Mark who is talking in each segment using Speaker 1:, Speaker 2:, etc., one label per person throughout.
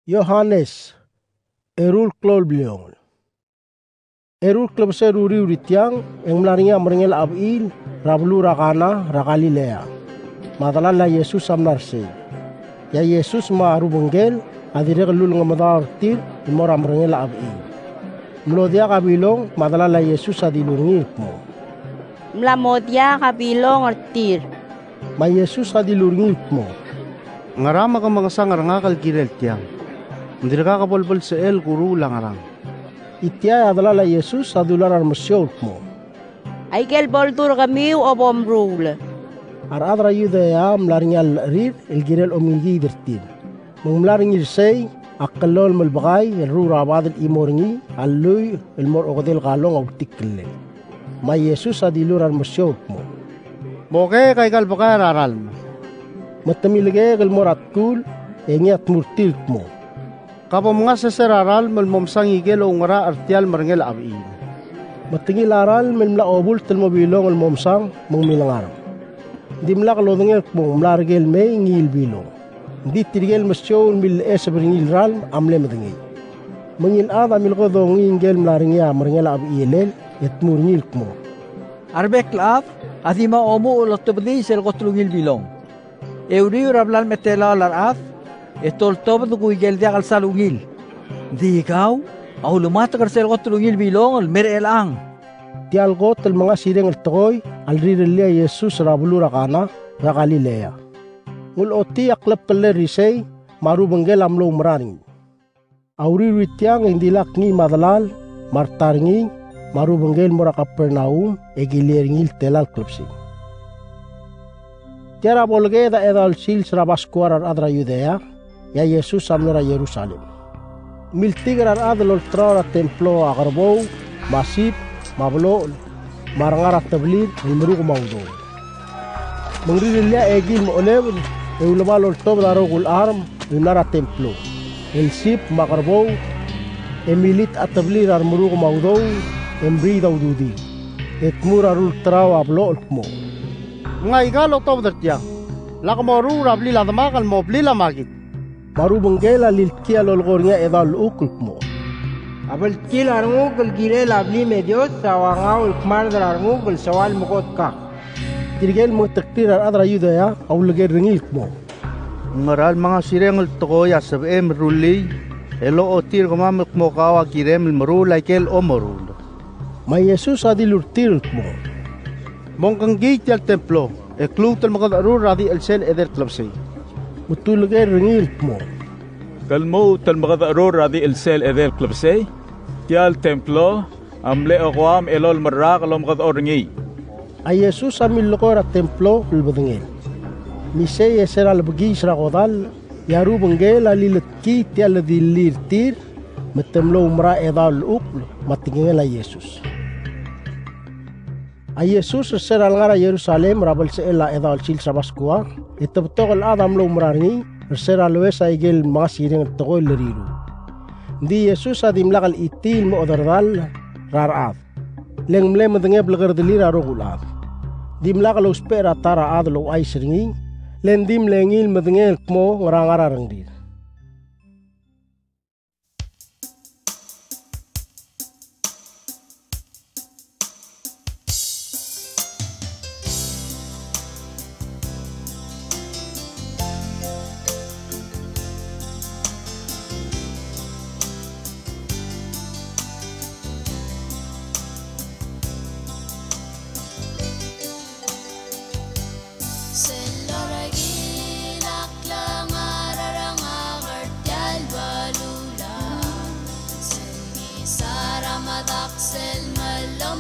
Speaker 1: Johannes, Erul Klou Bliongel. Erul Klou se ruri uritiang yang melarinya merengel abil rablu rakana rakalilea. Madalan la Yesus amnarse. Ya Yesus ma aru benggel adire kelul ngamadar tir imora merengel abil. Melodia kabilong madalan la Yesus adilungi mo.
Speaker 2: Mlamodia kabilong artir.
Speaker 1: Ma Yesus adilungi mo.
Speaker 3: Ngarama ka magasang ngakal kirel tiang. Hindi ka kapolpol sa el kuru lang arang.
Speaker 1: Itya adala la Yesus adular armasyot mo.
Speaker 2: Ay kel boltur kami o bomrul.
Speaker 1: Adra yudaya mlaringal rir el girel omilgi dirtin. Mumlaringil say akalol malbagay el rura abad el imorngi alluy el mor ogodel galong og tikle. Ma Yesus adilur armasyot mo.
Speaker 3: Moke kay kalbakay aral mo.
Speaker 1: Matamilge el morat kul engiat murtilt mo.
Speaker 3: Kapo mga sa seraral malmomsang igel o ngara artial marangel abin.
Speaker 1: Matingil aral melmla obul tel mobilong el momsang mong milangarap. Di mla kalodongel mong mlargel may ngil bilong. Di tirgel masyo mil esabringil ral amle madangi. Mangil ada milko dong ingel mlaringya marangel abilel et murnil mo.
Speaker 4: Arbek laaf adima omo ulotobdi sel kotlungil bilong. Euri rablal metela laraf Etol toba tu kuigel dia kal salungil. Di ikaw, au lumata karsel ko tulungil bilong al mere elang.
Speaker 1: Di algot el mga sireng el tokoy al rirelia Yesus rabulu rakana rakalilea. Ngul oti aklap kalle risay maru benggel amlo meraring. Auri ritiang yang dilak ni madalal martaringi maru benggel mora Kapernaum egiliringil telal klupsi. Tiara bolge da edal sil srabaskuar adra Yudea. Ya Yesus amnora Yerusalem. Miltigrar adlol trora templo agarbou, masip, mablo, marangara tablir, ilmuruk maudo. Mengrilia egil mo olev, eulamalol tob darogul arm, ilnara templo. El sip magarbou, emilit atablir armuruk maudo, embri daududi. Et murarul trao ablo mo.
Speaker 3: Mga igalo tob dartiang. Lakamoru rabli ladamakal mo blila magit.
Speaker 1: Baru benggela lilkia lolgornya edal ukul mo.
Speaker 5: Abel kil arngugul gile labli medios sawangau ikmar dar arngugul sawal mukot ka.
Speaker 1: Tirgel mo taktir adra Yudaya au lege ringil mo.
Speaker 3: Ngaral mga sireng tokoya sab ruli elo otir kumamuk mo kawa kirem marulay kel o marul.
Speaker 1: Ma Yesus adilur tir mo.
Speaker 3: Mongkang gate al templo Klou tel makadaru radi el sel eder klapsay.
Speaker 1: Utulge ringil mo.
Speaker 6: Kalmo tal magadaru radi el sel eder klapsay. Tial templo amle aqwam elol marrak alom qadorngi.
Speaker 1: Ay Yesus amil lokora templo lbadengel. Misay esera albagi sragodal yaru bengel aliletki tial dilir tir metemlo umra edal ukl matingel ay Yesus. Ay Yesus esera ngara Yerusalem rabal se ela edal sil sabaskua itabtog al adam lo umrarngi esera loesa igel masireng togoy leriru. Di Yesus adim lakal itil mo odardal raraat. Leng mle medenge blegar delir arogulad. Dim lakal uspera tara adlo ay seringi len dim lengil medenge mo ngarang dir.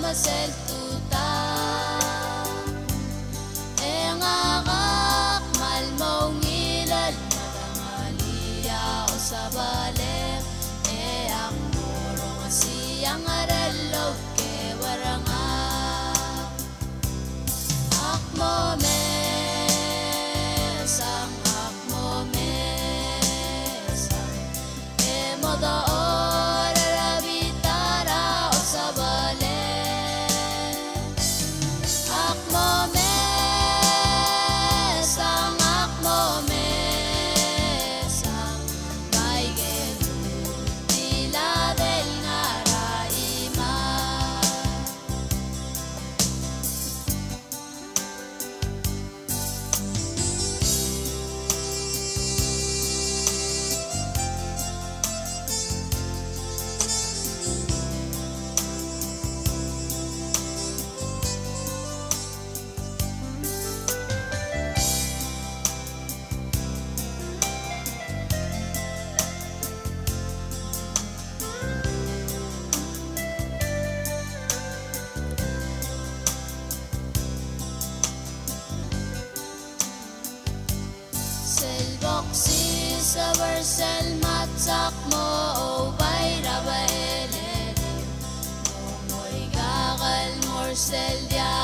Speaker 7: Sel tuta engakak malmau ngilal madangalia o sabale ang murong siyang aralo ke waranga akmo mesang emodo ora rabitara o sabale sel dia